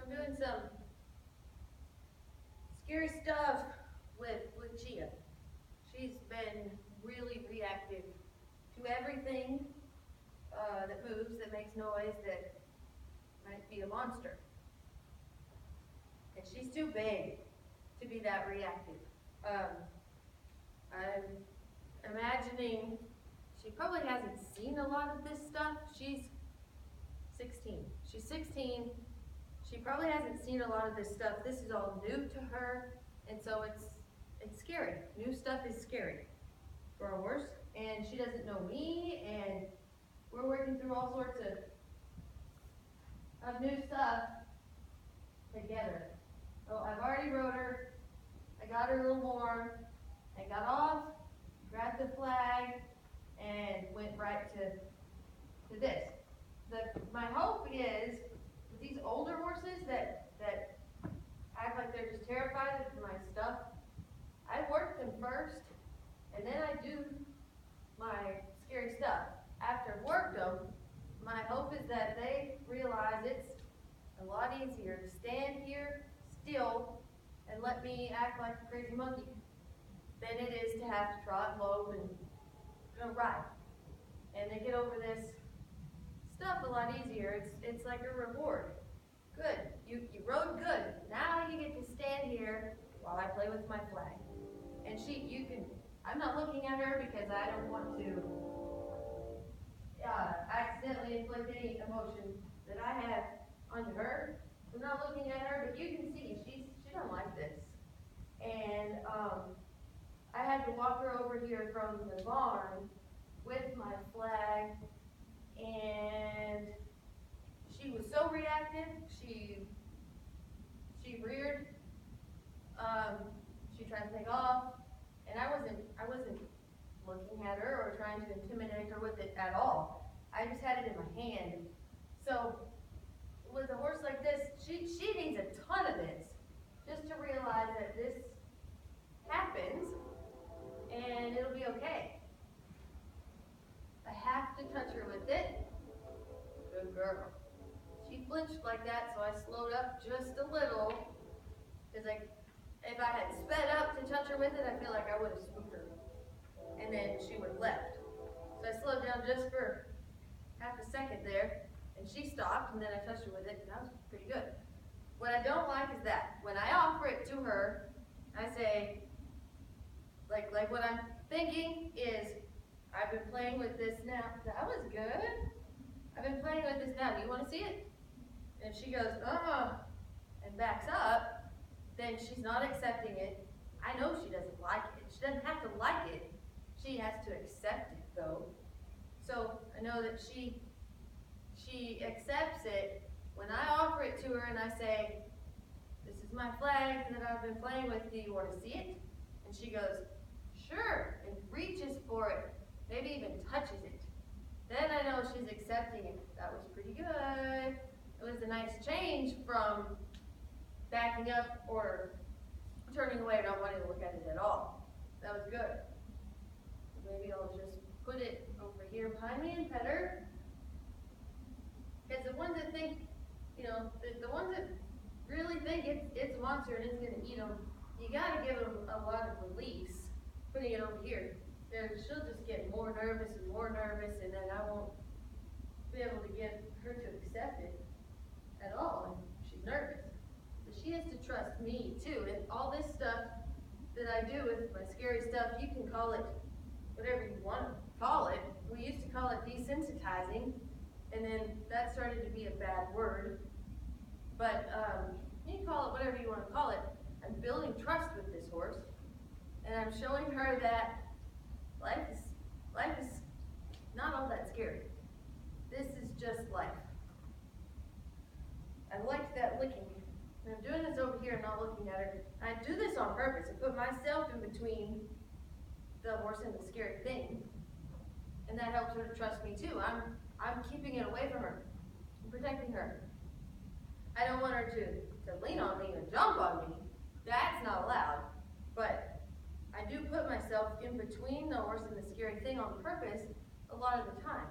I'm doing some scary stuff with Luccia. She's been really reactive to everything that moves, that makes noise, that might be a monster. And she's too big to be that reactive. Um, I'm imagining she probably hasn't seen a lot of this stuff. She's 16. She's 16. She probably hasn't seen a lot of this stuff. This is all new to her, and so it's scary. New stuff is scary for a horse, and she doesn't know me, and we're working through all sorts of new stuff together. So I've already rode her. I got her a little warm. I got off, grabbed the flag, and went right to this. My hope is with these older horses that act like they're just terrified of my stuff, I work them first, and then I do my scary stuff. After I've worked them, my hope is that they realize it's a lot easier to stand here still and let me act like a crazy monkey than it is to have to trot, lope, and go ride. And they get over this stuff a lot easier. It's like a reward. Good. You rode good. Now you get to stand here while I play with my flag. And I'm not looking at her because I don't want to accidentally inflict any emotion that I have onto her. I'm not looking at her, but you can see she don't like this. And I had to walk her over here from the barn with my flag, and she was so reactive. She reared. She tried to take off, and I wasn't looking at her or trying to intimidate her with it at all. I just had it in my hand. So with a horse like this, she needs a ton of this just to realize that this happens and it'll be okay. I have to touch her with it. Good girl. She flinched like that, so I slowed up just a little, because if I had sped up to touch her with it, I feel like I would have spooked her, and then she would have left. So I slowed down just for half a second there, and she stopped, and then I touched her with it, and that was pretty good. What I don't like is that when I offer it to her, I say, like what I'm thinking is, I've been playing with this now. That was good. I've been playing with this now. Do you want to see it? And if she goes, and backs up, then she's not accepting it. I know she doesn't like it. She doesn't have to like it. She has to accept it, though. So I know that she accepts it when I offer it to her and I say, this is my flag that I've been playing with. Do you want to see it? And she goes, sure, and reaches for it, maybe even touches it. Then I know she's accepting it. That was pretty good. It was a nice change from backing up or turning away, not wanting to look at it at all. That was good. Maybe I'll just put it over here behind me and pet her. Because the ones that think, the ones that really think it's a monster and it's going to eat them, you got to give them a lot of release. Putting it over here. She'll just get more nervous, and then I won't be able to get her to accept it at all. And she's nervous. But she has to trust me too. And all this stuff that I do with my scary stuff, you can call it whatever you want to call it. We used to call it desensitizing, and then that started to be a bad word. But you can call it whatever you want to call it. I'm building trust with this horse, and I'm showing her that life is not all that scary. This is just life. I liked that licking. And I'm doing this over here and not looking at her. I do this on purpose. I put myself in between the horse and the scary thing. And that helps her to trust me too. I'm keeping it away from her. I'm protecting her. I don't want her to lean on me or jump on me. That's not allowed. But I do put myself in between the horse and the scary thing on purpose a lot of the time.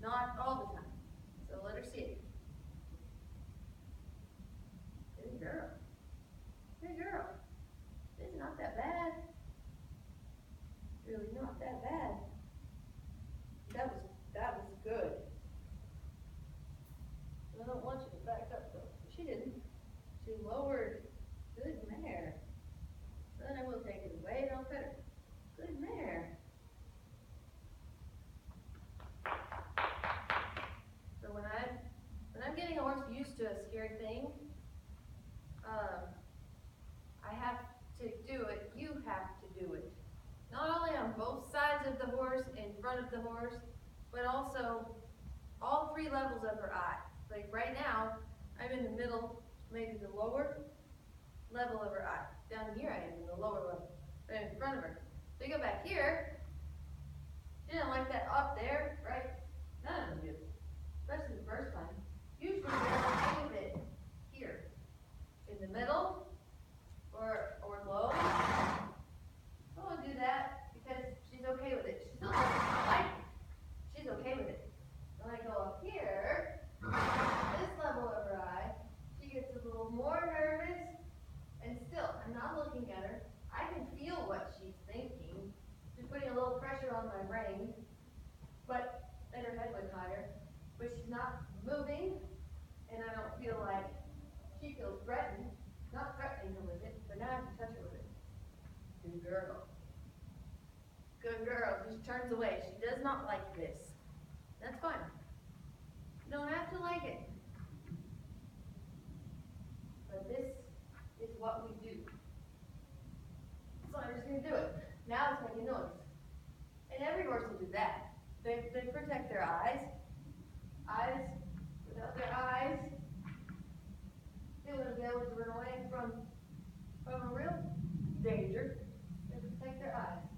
Not all the time. So let her see it. three levels of her eye. Like right now, I'm in the middle, maybe the lower level of her eye. Down here I am in the lower level, right in front of her. So you go back here, she didn't like that up there, right? None of them do, especially the first time. Usually they're okay with it here, in the middle, or low. I won't do that because she's okay with it. She still doesn't like it. She's okay with it. When I go up here, this level of her eye, she gets a little more nervous, and still, I'm not looking at her. I can feel what she's thinking. She's putting a little pressure on my brain, but, and her head went higher, but she's not moving, and I don't feel like she feels threatened. Not threatening her with it, but now I have to touch her with it. Good girl. Good girl. She turns away. She does not like this. That's fine. You don't have to like it. But this is what we do. So I'm just going to do it. Now it's making noise. And every horse will do that. They protect their eyes. Eyes, without their eyes, they wouldn't be able to run away from a real danger. They protect their eyes.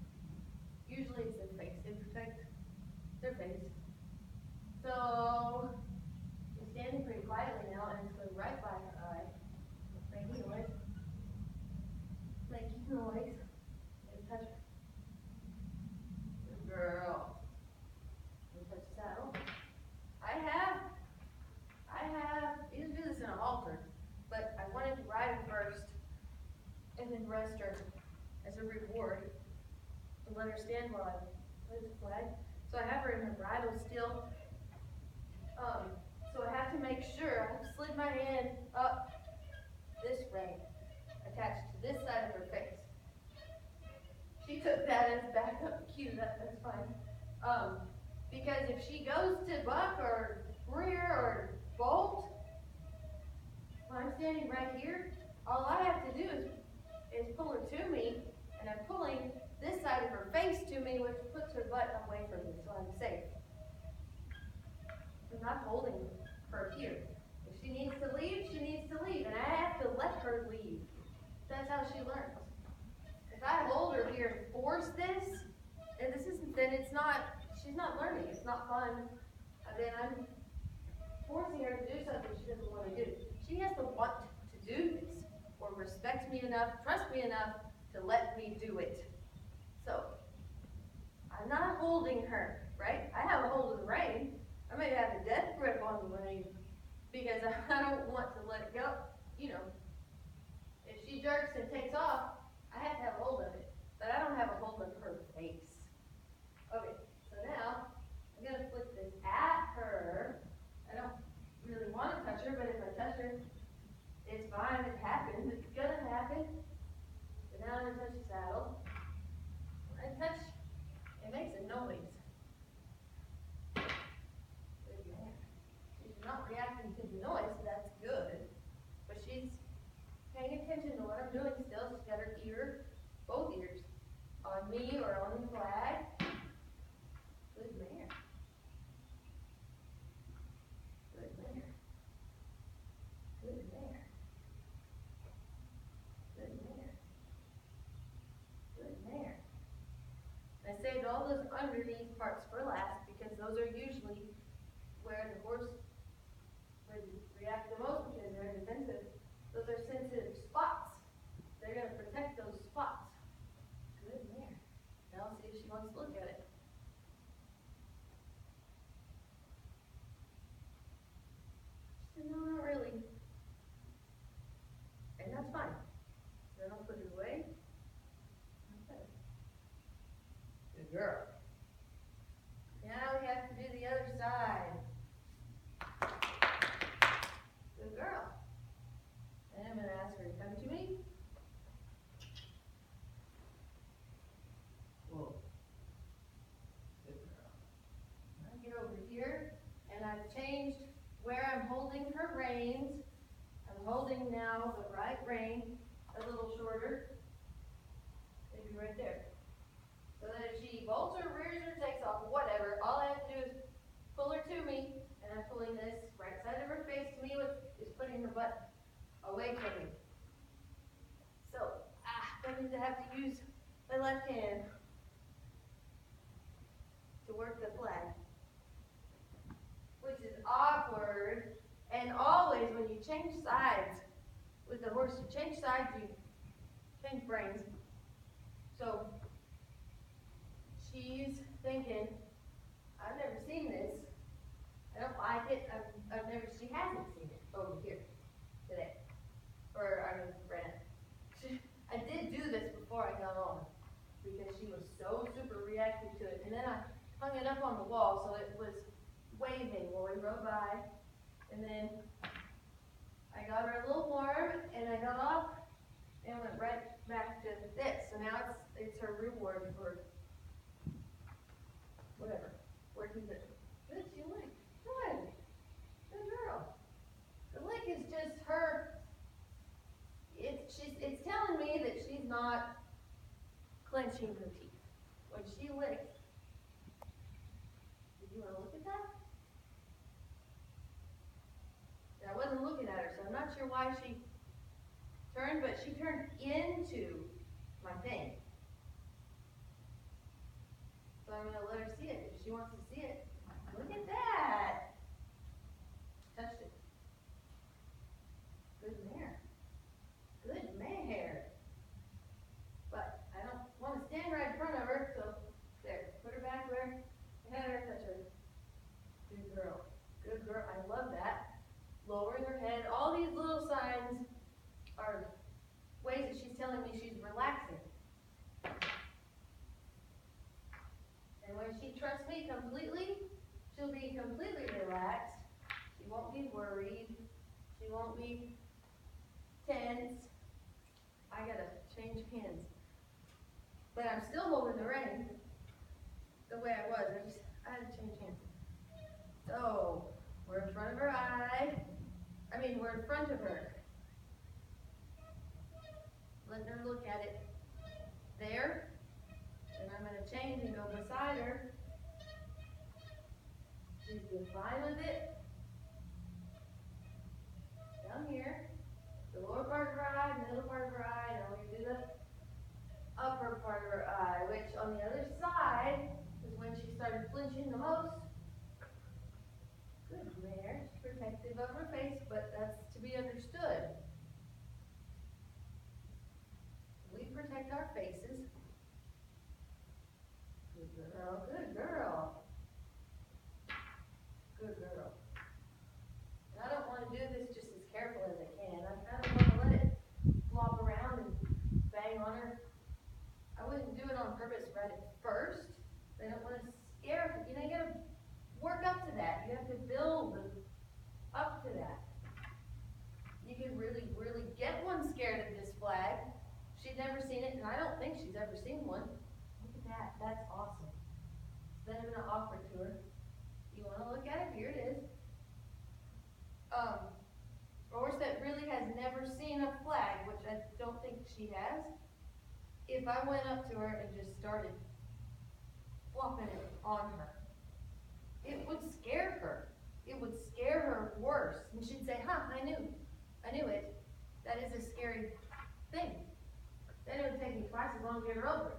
Usually it's their face. They protect their face. So, I'm standing pretty quietly now, and it's going right by her eye. Making noise. Making noise. And touch her. Good girl. And touch the saddle. You can do this in a halter, but I wanted to ride her first, and then rest her as a reward, and let her stand while I put the flag. So I have her in her bridle still. So I have to make sure I've slid my hand up this way, attached to this side of her face. She took that as backup cue. That's fine. Because if she goes to buck or rear or bolt, when I'm standing right here, all I have to do is pull her to me, and I'm pulling this side of her face to me, which puts her butt away from me, so I'm safe. I'm not holding her here. If she needs to leave, she needs to leave, and I have to let her leave. That's how she learns. If I hold her here and force this, and she's not learning. It's not fun. And then I'm forcing her to do something she doesn't want to do. She has to want to do this, or respect me enough, trust me enough to let me do it. So, I'm not holding her, right? I have a hold of the rein. I may have a death grip on the rein because I don't want to let it go. You know, if she jerks and takes off, I have to have a hold of it, but I don't have a hold of her face. Okay, so now I'm going to flick this at her. I don't really want to touch her, but if I touch her, it's fine. It happens. It's going to happen. But now I'm going to touch the saddle. When I touch, it makes a noise. She's not reacting to the noise, so that's good. But she's paying attention to what I'm doing still. She's got her ear, both ears, on me or on the flag. Good mare. Good mare. Good mare. Good mare. Good mare. I saved all those underneath parts for last because those are usually where the horse would react the most because they're defensive. Those are sensitive spots. They're going to protect those spots. Good mare. Now let's see if she wants to look at it. She said, no, not really. And that's fine. Then I'll put it away. Okay. Good girl. Now we have to do the other side. Good girl. And I'm going to ask her to come to me. Whoa. Good girl. I get over here, and I've changed where I'm holding her reins. I'm holding now the right rein a little shorter. Maybe right there. So that if she bolts or rears or takes off, whatever, all I have to do is pull her to me, and I pull butt away from me. So, that means I have to use my left hand to work the flag, which is awkward. And always when you change sides with the horse, you change sides, you change brains. So she's thinking, I've never seen this. I don't like it. She hasn't seen it over here today. Brand. I did do this before I got on because she was so super reactive to it. And then I hung it up on the wall so it was waving while we rode by. And then I got her a little warm and I got off and went right back to this. So now it's her reward for whatever. Working the good, she lick. Good. Good girl. The lick is just her. It's telling me that she's not clenching her teeth. When she licks. Did you want to look at that? I wasn't looking at her, so I'm not sure why she turned, but she turned into my thing. So I'm going to let her see it if she wants to see it. Look at that. Touched it. Good mare. Good mare. But I don't want to stand right in front of her, so there. Put her back where I had her, touch her. Good girl. Good girl. I love that. Lowering her head. All these little signs are ways that she's telling me she's relaxing. And when she trusts me completely, she'll be completely relaxed. She won't be worried. She won't be tense. I gotta change hands. But I'm still holding the rein the way I was. I had to change hands. So, we're in front of her eye. We're in front of her. Letting her look at it there. And I'm going to change and go beside her. She's been fine with it. Down here. The lower part of her eye, middle part of her eye, and we do the upper part of her eye, which on the other side is when she started flinching the most. Good mare. She's protective of her face, but that's to be understood. We protect our faces. Good girl, good girl. Good girl. And I don't want to do this just as careful as I can. I kind of want to let it flop around and bang on her. I wouldn't do it on purpose right at first. I don't want to scare her. You gotta work up to that. You have to build up to that. You can really, really get one scared of this flag. She'd never seen it, and I don't think she's ever seen one. Look at that. That's awesome. Then I'm going to offer it to her. You want to look at it? Here it is. A horse that really has never seen a flag, which I don't think she has. If I went up to her and just started flopping it on her, it would scare her. It would scare her worse. And she'd say, I knew it. That is a scary thing. Then it would take me twice as long to get her over